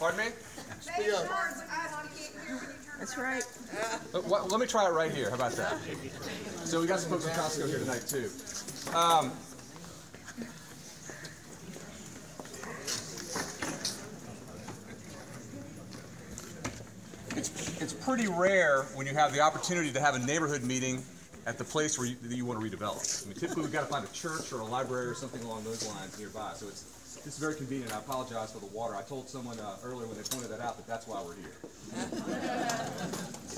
Pardon me? That's right. Let me try it right here. How about that? So we got some folks from Costco here tonight too. It's pretty rare when you have the opportunity to have a neighborhood meeting at the place where you want to redevelop. I mean, typically we've got to find a church or a library or something along those lines nearby. So it's very convenient. I apologize for the water. I told someone earlier when they pointed that out that's why we're here.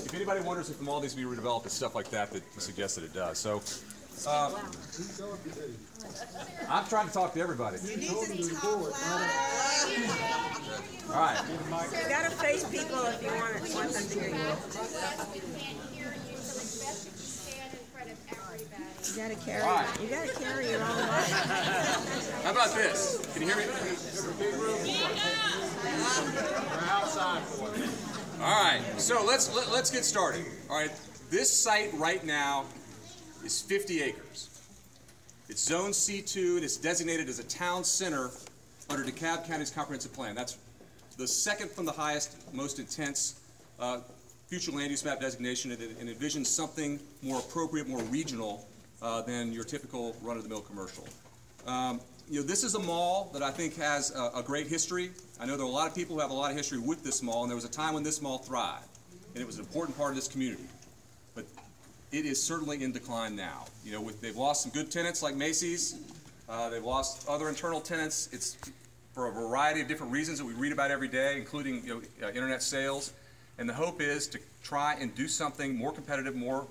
If anybody wonders if the mall needs to be redeveloped, it's stuff like that that suggests that it does. So I'm trying to talk to everybody. You need to talk loud. All right. You gotta face people if you want them to hear you. You gotta carry. Right. You gotta carry your own weight. How about this? Can you hear me? All right. So let's get started. All right. This site right now is 50 acres. It's Zone C2 and it's designated as a town center under DeKalb County's comprehensive plan. That's the second from the highest, most intense future land use map designation, and envisions something more appropriate, more regional than your typical run-of-the-mill commercial. This is a mall that I think has a great history. I know there are a lot of people who have a lot of history with this mall, and there was a time when this mall thrived, and it was an important part of this community. But it is certainly in decline now. They've lost some good tenants like Macy's. They've lost other internal tenants. It's for a variety of different reasons that we read about every day, including internet sales. And the hope is to try and do something more competitive, more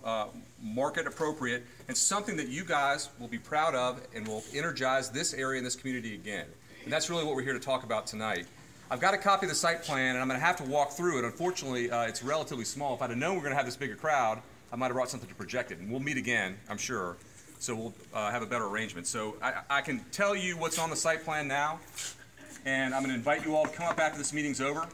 market appropriate, and something that you guys will be proud of and will energize this area and this community again. And that's really what we're here to talk about tonight. I've got a copy of the site plan, and I'm going to have to walk through it. Unfortunately, it's relatively small. If I'd have known we were going to have this bigger crowd, I might have brought something to project it. And we'll meet again, I'm sure, so we'll have a better arrangement. So I can tell you what's on the site plan now, and I'm going to invite you all to come up after this meeting's over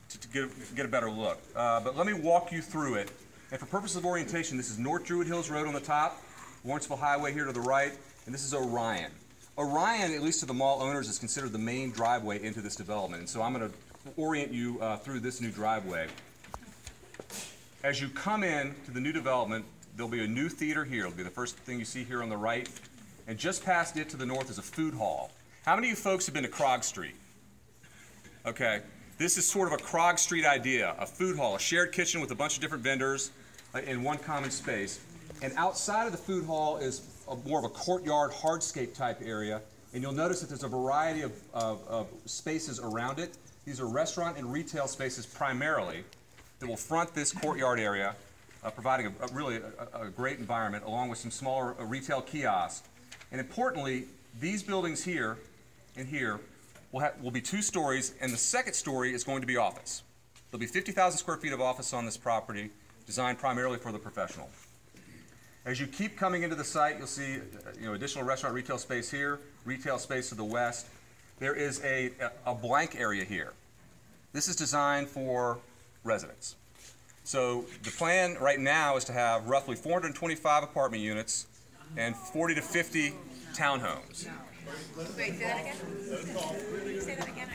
to get a better look. But let me walk you through it. And for purposes of orientation, this is North Druid Hills Road on the top, Lawrenceville Highway here to the right, and this is Orion. Orion, at least to the mall owners, is considered the main driveway into this development. And so I'm going to orient you through this new driveway. As you come in to the new development, there'll be a new theater here. It'll be the first thing you see here on the right. And just past it to the north is a food hall. How many of you folks have been to Krog Street? Okay. This is sort of a Krog Street idea, a food hall, a shared kitchen with a bunch of different vendors in one common space. And outside of the food hall is more of a courtyard, hardscape type area. And you'll notice that there's a variety of spaces around it. These are restaurant and retail spaces primarily that will front this courtyard area, providing a great environment along with some smaller retail kiosks. And importantly, these buildings here and here will be 2 stories, and the second story is going to be office. There'll be 50,000 square feet of office on this property, designed primarily for the professional. As you keep coming into the site, you'll see additional restaurant retail space here, retail space to the west. There is a blank area here. This is designed for residents. So the plan right now is to have roughly 425 apartment units and 40 to 50 townhomes. Wait, say that again? Say that again?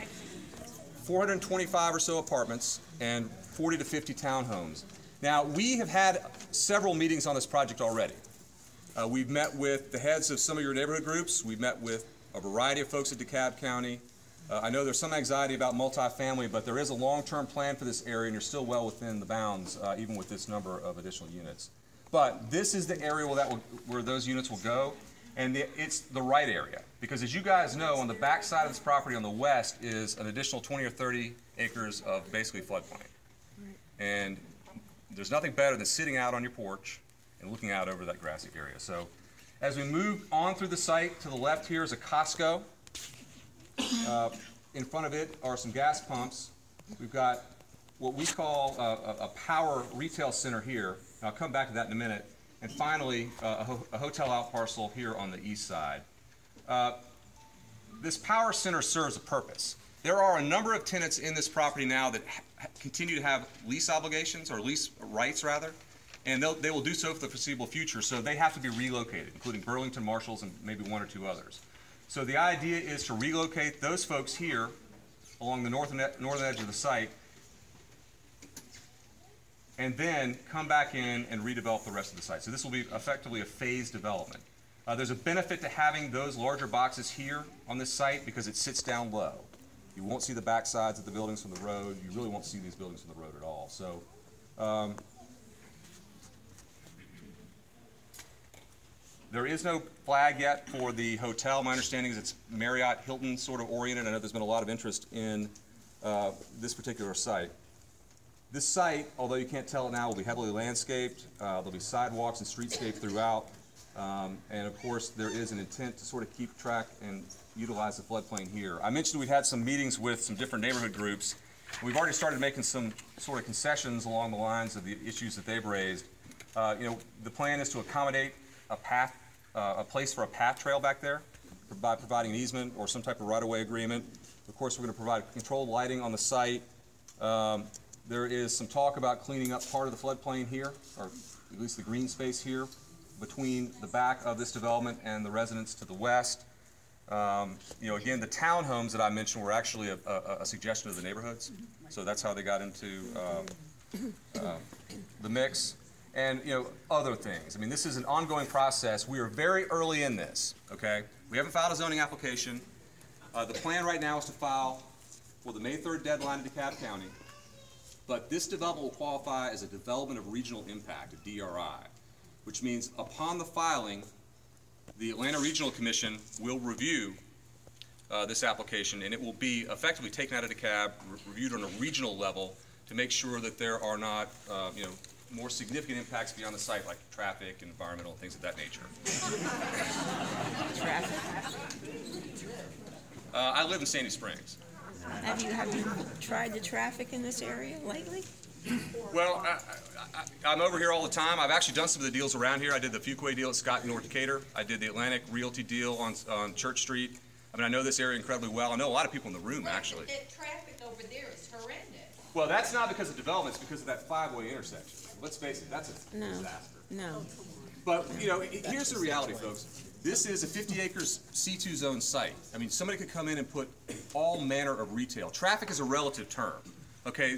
425 or so apartments and 40 to 50 townhomes. Now, we have had several meetings on this project already. We've met with the heads of some of your neighborhood groups. We've met with a variety of folks at DeKalb County. I know there's some anxiety about multifamily, but there is a long-term plan for this area, and you're still well within the bounds, even with this number of additional units. But this is the area where those units will go, and it's the right area. Because as you guys know, on the back side of this property on the west is an additional 20 or 30 acres of basically floodplain. And there's nothing better than sitting out on your porch and looking out over that grassy area. So as we move on through the site, to the left here is a Costco. In front of it are some gas pumps. We've got what we call a power retail center here. And I'll come back to that in a minute. And finally, a hotel out parcel here on the east side. This power center serves a purpose. There are a number of tenants in this property now that continue to have lease obligations, or lease rights rather, and they will do so for the foreseeable future, so they have to be relocated, including Burlington, Marshalls, and maybe 1 or 2 others. So the idea is to relocate those folks here along the northern edge of the site, and then come back in and redevelop the rest of the site. So this will be effectively a phased development. There's a benefit to having those larger boxes here on this site because it sits down low. You won't see the back sides of the buildings from the road. You really won't see these buildings from the road at all. So, there is no flag yet for the hotel. My understanding is it's Marriott Hilton sort of oriented. I know there's been a lot of interest in this particular site. This site, although you can't tell it now, will be heavily landscaped. There'll be sidewalks and streetscape throughout. And of course, there is an intent to sort of keep track and utilize the floodplain here. I mentioned we've had some meetings with some different neighborhood groups. We've already started making some sort of concessions along the lines of the issues that they've raised. The plan is to accommodate a place for a path trail back there by providing an easement or some type of right-of-way agreement. Of course, we're going to provide controlled lighting on the site. There is some talk about cleaning up part of the floodplain here, or at least the green space here, between the back of this development and the residents to the west. Again, the townhomes that I mentioned were actually a suggestion of the neighborhoods, so that's how they got into the mix. And other things. I mean, this is an ongoing process. We are very early in this. Okay, we haven't filed a zoning application. The plan right now is to file for the May 3rd deadline in DeKalb County. But this development will qualify as a development of regional impact, a DRI, which means upon the filing, the Atlanta Regional Commission will review this application, and it will be effectively taken out of DeKalb, reviewed on a regional level to make sure that there are not, more significant impacts beyond the site, like traffic, environmental, things of that nature. Traffic? I live in Sandy Springs. Have you tried the traffic in this area lately? Well, I'm over here all the time. I've actually done some of the deals around here. I did the Fuquay deal at Scott in North Decatur. I did the Atlantic Realty deal on Church Street. I mean, I know this area incredibly well. I know a lot of people in the room, actually. The traffic over there is horrendous. Well, that's not because of development. It's because of that five-way intersection. Let's face it, that's a disaster. No. But, here's the reality, folks. This is a 50 acres C2 zone site. I mean, somebody could come in and put all manner of retail. Traffic is a relative term, okay?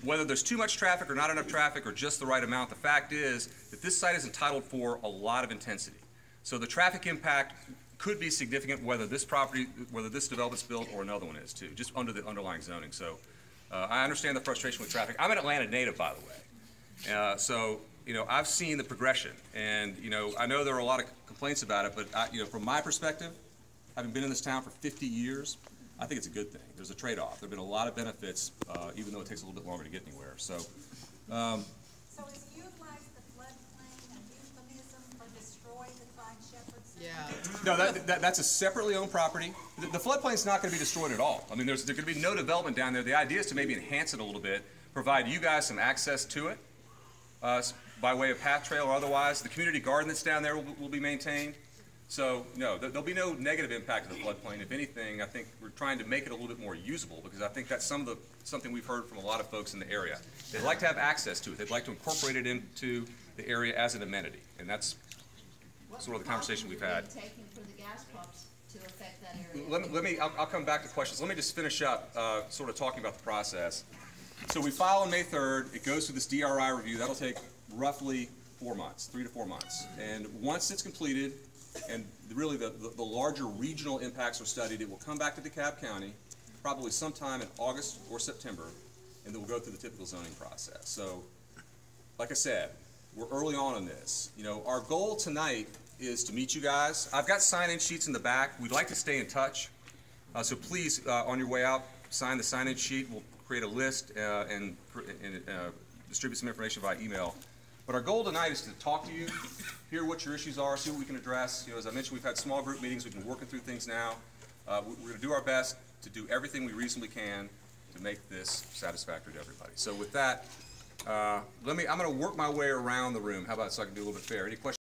Whether there's too much traffic or not enough traffic or just the right amount, the fact is that this site is entitled for a lot of intensity. So the traffic impact could be significant whether this development's built or another one is too, just under the underlying zoning. So I understand the frustration with traffic. I'm an Atlanta native, by the way. So, I've seen the progression, and, I know there are a lot of complaints about it, but, from my perspective, having been in this town for 50 years, I think it's a good thing. There's a trade-off. There have been a lot of benefits, even though it takes a little bit longer to get anywhere. So, So is utilize the floodplain a euphemism for destroy the fine shepherds? Yeah. no, that's a separately owned property. The floodplain's not going to be destroyed at all. I mean, there's going to be no development down there. The idea is to maybe enhance it a little bit, provide you guys some access to it. By way of path trail or otherwise. The community garden that's down there will be maintained. So, no, there'll be no negative impact to the floodplain. If anything, I think we're trying to make it a little bit more usable because I think that's something we've heard from a lot of folks in the area. They'd like to have access to it. They'd like to incorporate it into the area as an amenity. And that's sort of the conversation we've had. Taken for the gas pumps to affect that area. I'll come back to questions. Let me just finish up sort of talking about the process. So we file on May 3rd. It goes through this DRI review. That'll take roughly 4 months, 3 to 4 months. And once it's completed, and really the larger regional impacts are studied, it will come back to DeKalb County, probably sometime in August or September, and then we'll go through the typical zoning process. So, like I said, we're early on in this. Our goal tonight is to meet you guys. I've got sign-in sheets in the back. We'd like to stay in touch. So please, on your way out, sign the sign-in sheet. We'll create a list and distribute some information via email. But our goal tonight is to talk to you, hear what your issues are, see what we can address. As I mentioned, we've had small group meetings. We've been working through things now. We're going to do our best to do everything we reasonably can to make this satisfactory to everybody. So with that, I'm going to work my way around the room. How about so I can do a little bit fair? Any questions?